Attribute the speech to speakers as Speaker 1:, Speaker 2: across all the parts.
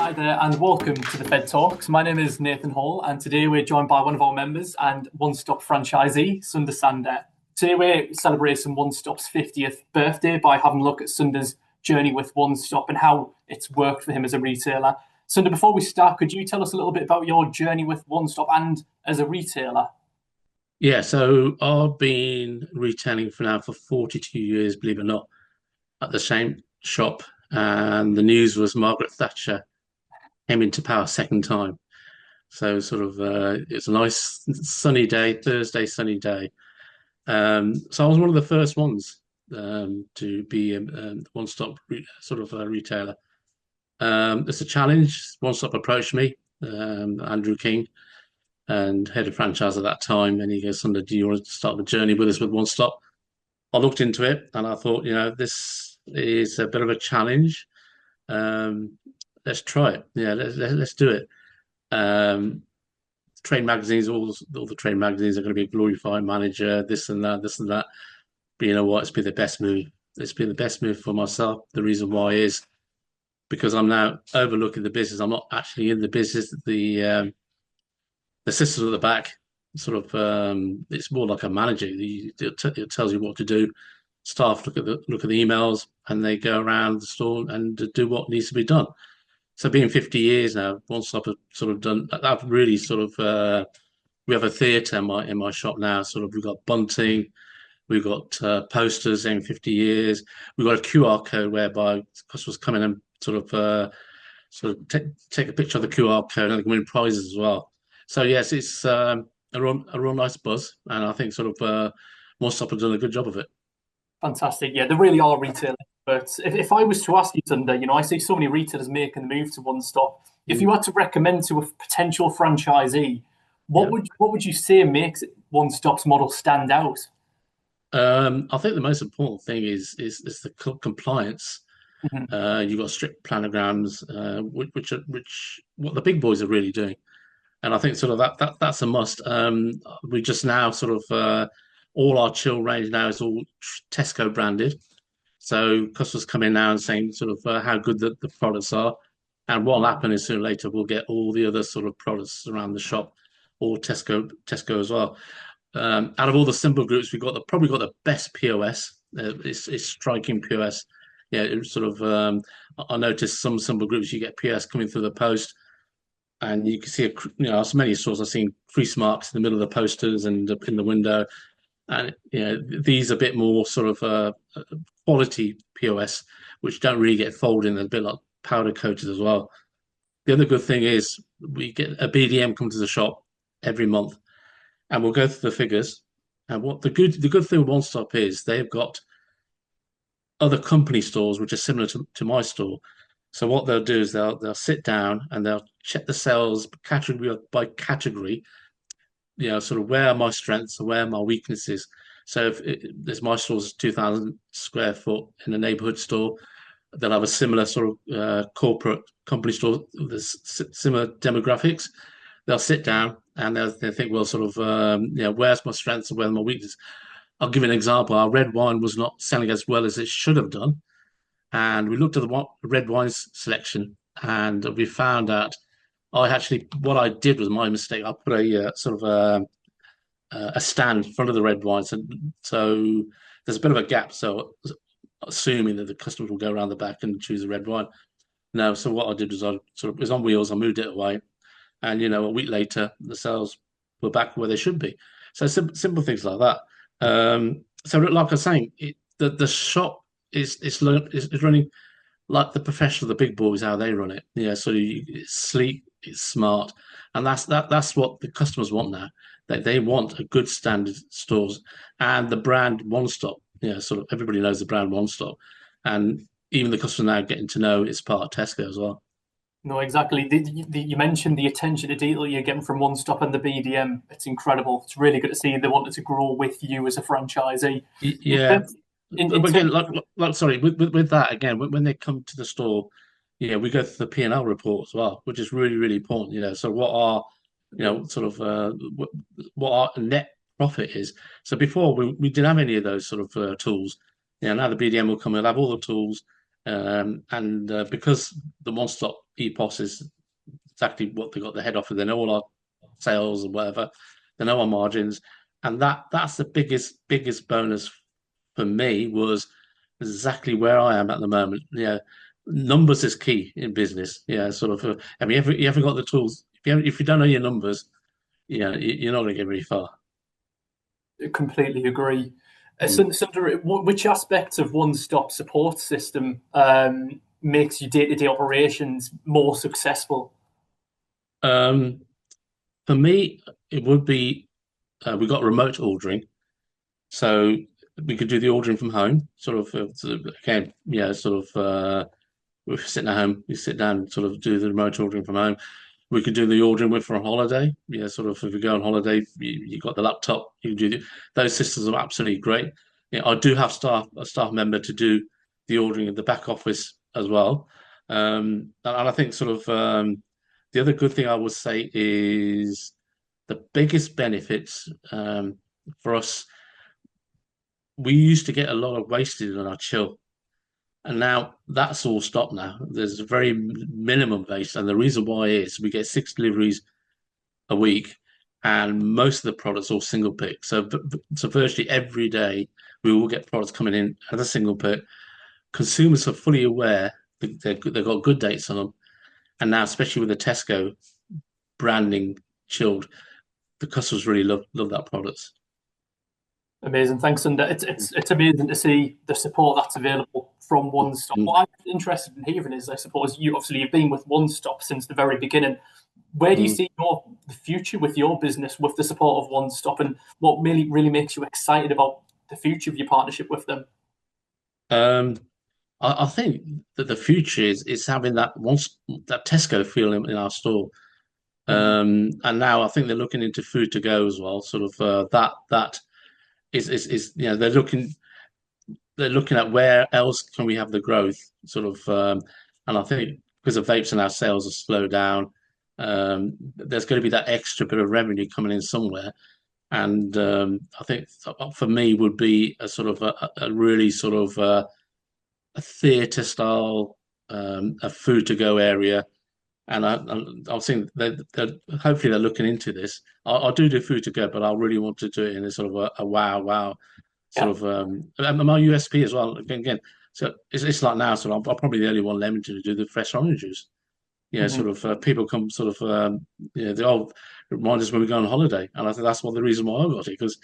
Speaker 1: Hi there, and welcome to the Fed Talks. My name is Nathan Hall, and today we're joined by one of our members and One Stop franchisee, Sunder Sandher. Today we're celebrating One Stop's 50th birthday by having a look at Sunder's journey with One Stop and how it's worked for him as a retailer. Sunder, before we start, could you tell us a little bit about your journey with One Stop and as a retailer?
Speaker 2: Yeah, so I've been retailing for 42 years, believe it or not, at the same shop. And the news was Margaret Thatcher came into power second time. So it's a nice sunny day, Thursday sunny day. So I was one of the first ones to be a one-stop retailer. It's a challenge. One Stop approached me, Andrew King, and head of franchise at that time, and he goes, "Sunder, do you want to start the journey with us with One Stop?" I looked into it and I thought, this is a bit of a challenge. Um, let's try it. Yeah, let's do it. Um, Trade magazines, all the trade magazines are going to be a glorified manager, this and that, this and that. But you know what? It's been the best move. It's been the best move for myself. The reason why is because I'm now overlooking the business. I'm not actually in the business. The system at the back, it's more like a manager. It tells you what to do. Staff look at the emails and they go around the store and do what needs to be done. So being 50 years now, One Stop have sort of done. I've really we have a theatre in my shop now. We've got bunting, we've got posters saying 50 years. We've got a QR code whereby customers come in and take a picture of the QR code and they can win prizes as well. So yes, it's a real nice buzz, and I think One Stop have done a good job of it.
Speaker 1: Fantastic. Yeah, they really are retail experts. If I was to ask you, Sunder, I see so many retailers making the move to One Stop. If you
Speaker 2: Mm.
Speaker 1: had to recommend to a potential franchisee, what
Speaker 2: Yeah.
Speaker 1: would you say makes One Stop's model stand out?
Speaker 2: I think the most important thing is the compliance.
Speaker 1: Mhm.
Speaker 2: You've got strict planograms, which what the big boys are really doing, and I think that's a must. We just now all our chill range now is all Tesco branded, so customers come in now and saying how good the products are, and what'll happen is sooner or later we'll get all the other sort of products around the shop, all Tesco as well. Out of all the symbol groups, probably got the best POS. It's striking POS. Yeah, I noticed some symbol groups you get POS coming through the post, and you can see as many stores I've seen crease marks in the middle of the posters and up in the window, and these are a bit more quality POS, which don't really get folded in, a bit like powder coated as well. The other good thing is we get a BDM come to the shop every month and we'll go through the figures. And what the good thing with One Stop is they've got other company stores which are similar to my store. So what they'll do is they'll sit down and they'll check the sales category by category. Where are my strengths and where are my weaknesses. So if there's my store's 2,000 square foot in a neighborhood store, they'll have a similar corporate company store with similar demographics. They'll sit down and they'll think, well, where's my strengths and where's my weaknesses? I'll give you an example. Our red wine was not selling as well as it should have done. And we looked at the red wine selection and we found out what I did was my mistake. I put a stand in front of the red wines. And so there's a bit of a gap. So assuming that the customers will go around the back and choose a red wine. No, so what I did was it was on wheels. I moved it away, and a week later the sales were back where they should be. So simple things like that. So like I was saying, the shop is running like the professional, the big boys, how they run it. Yeah, so it's sleek, it's smart, and that's what the customers want now. They want a good standard stores and the brand One Stop. Yeah, everybody knows the brand One Stop, and even the customer now getting to know it's part of Tesco as well.
Speaker 1: No, exactly. You mentioned the attention to detail you're getting from One Stop and the BDM. It's incredible. It's really good to see they wanted to grow with you as a franchisee. In
Speaker 2: Yeah,
Speaker 1: terms, in
Speaker 2: but again,
Speaker 1: terms,
Speaker 2: sorry, with that again, when they come to the store, we go through the P&L report as well, which is really really important. So what our what our net profit is. So before we didn't have any of those tools. Now the BDM will come and have all the tools, And because the one stop ethos is exactly what they got the head office. They know all our sales and whatever. They know our margins, and that's the biggest bonus for me was exactly where I am at the moment. Yeah, numbers is key in business. Yeah, sort of. I mean, you haven't got the tools. If you don't know your numbers, yeah, you're not going to get very far.
Speaker 1: I completely agree.
Speaker 2: Mm.
Speaker 1: Sunder, which aspects of One Stop support system makes your day-to-day operations more successful?
Speaker 2: Um, for me, it would be we got remote ordering, so we could do the ordering from home. Again, yeah, we're sitting at home, we sit down and sort of do the remote ordering from home. We could do the ordering with for a holiday. Yeah, sort of if you go on holiday, you got the laptop, you can do those systems are absolutely great. Yeah, I do have a staff member to do the ordering of the back office as well. And I think the other good thing I would say is the biggest benefits for us. We used to get a lot of wastage on our chill. And now that's all stopped now. There's a very minimum base. And the reason why is we get 6 deliveries a week and most of the products are all single pick. So virtually every day we will get products coming in as a single pick. Consumers are fully aware that they've got good dates on them. And now, especially with the Tesco branding chilled, the customers really love that product.
Speaker 1: Amazing, thanks, and it's amazing to see the support that's available from One Stop.
Speaker 2: Mm,
Speaker 1: What I'm interested in hearing is, I suppose you've been with One Stop since the very beginning. Where do you
Speaker 2: mm.
Speaker 1: see the future with your business with the support of One Stop, and what really makes you excited about the future of your partnership with them?
Speaker 2: Um, I think that the future is having that Tesco feel in our store.
Speaker 1: Mhm.
Speaker 2: And now I think they're looking into food to go as well. That is they're looking at where else can we have the growth. And I think because of vapes and our sales have slowed down, there's going to be that extra bit of revenue coming in somewhere. And I think for me would be a really a theatre style, a food to go area. And I was thinking that hopefully they're looking into this. I do food to go, but I really want to do it in a sort of a wow
Speaker 1: Yeah.
Speaker 2: and my USP as well. Again, so it's like now. I'm probably the only one limited to do the fresh orange juice. Yeah,
Speaker 1: Mhm.
Speaker 2: people come they all remind us when we go on holiday, and I think that's the reason why I got it because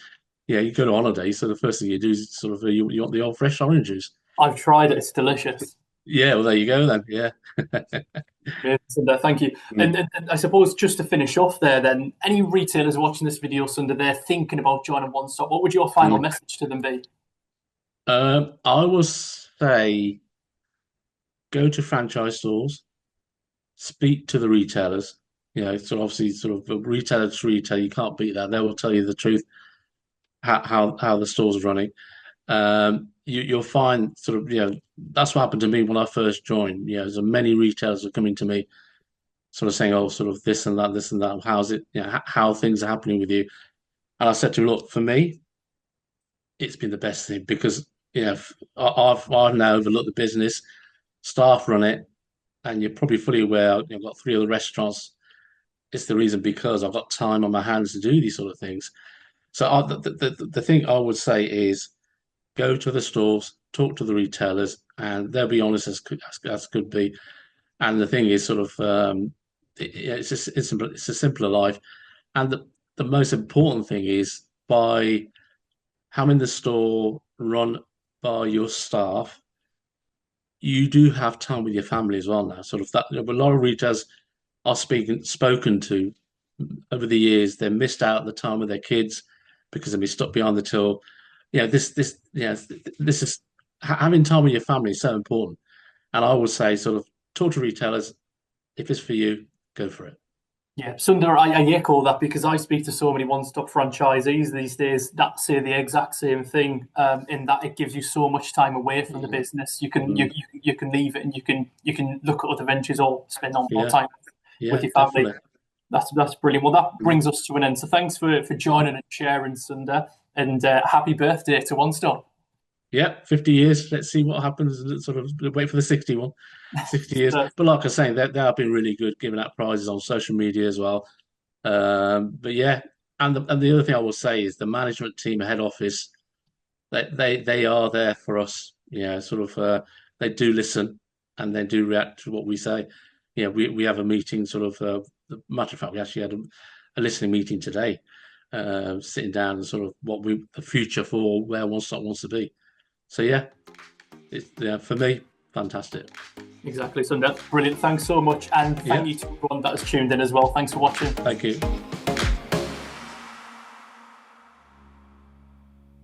Speaker 2: yeah, you go to holiday, so the first thing you do is you want the old fresh orange juice.
Speaker 1: I've tried it; it's delicious.
Speaker 2: Yeah, well there you go then. Yeah.
Speaker 1: Amazing, Sunder, thank you.
Speaker 2: Mm,
Speaker 1: And I suppose just to finish off there, then, any retailers watching this video, Sunder, they're thinking about joining One Stop. What would your final
Speaker 2: mm.
Speaker 1: message to them be?
Speaker 2: I will say go to franchise stores, speak to the retailers. You know, so obviously, retailer to retailer, you can't beat that. They will tell you the truth how the store's running. You'll find that's what happened to me when I first joined. You know, there's many retailers are coming to me, sort of saying, "Oh, sort of this and that. How's it? You know, how things are happening with you?" And I said to him, "Look, for me, it's been the best thing because I've now overlooked the business, staff run it, and you're probably fully aware. I've got 3 other restaurants. It's the reason because I've got time on my hands to do these sort of things. So the thing I would say is go to the stores, talk to the retailers, and they'll be honest as could be. And the thing is, it's a simpler life. And the most important thing is by having the store run by your staff, you do have time with your family as well now. Sort of that, a lot of retailers are spoken to over the years. They missed out the time with their kids because they've been stuck behind the till. This is having time with your family is so important. And I would say, sort of, talk to retailers. If it's for you, go for it.
Speaker 1: Yeah, Sunder, I echo that because I speak to so many one-stop franchisees these days that say the exact same thing. In that it gives you so much time away from the
Speaker 2: Mm,
Speaker 1: business. You can
Speaker 2: mm.
Speaker 1: you can leave it and you can look at other ventures or spend more
Speaker 2: Yeah,
Speaker 1: time with
Speaker 2: yeah,
Speaker 1: your family.
Speaker 2: definitely.
Speaker 1: That's brilliant. Well, that
Speaker 2: Mm.
Speaker 1: brings us to an end. So thanks for joining and sharing, Sunder, and happy birthday to One Stop.
Speaker 2: Yeah, 50 years. Let's see what happens. Let's sort of wait for the 60 years.
Speaker 1: So,
Speaker 2: But like I was saying, they have been really good giving out prizes on social media as well. But yeah, and the other thing I will say is the management team, head office, they are there for us. Yeah, sort of. They do listen and they do react to what we say. Yeah, we have a meeting. Sort of. Matter of fact, we actually had a listening meeting today, sitting down and sort of the future for where One Stop wants to be. So yeah, for me, fantastic.
Speaker 1: exactly, Sunder. Brilliant. Thanks so much. And
Speaker 2: Yeah,
Speaker 1: thank you to everyone that has tuned in as well. Thanks for watching.
Speaker 2: thank you.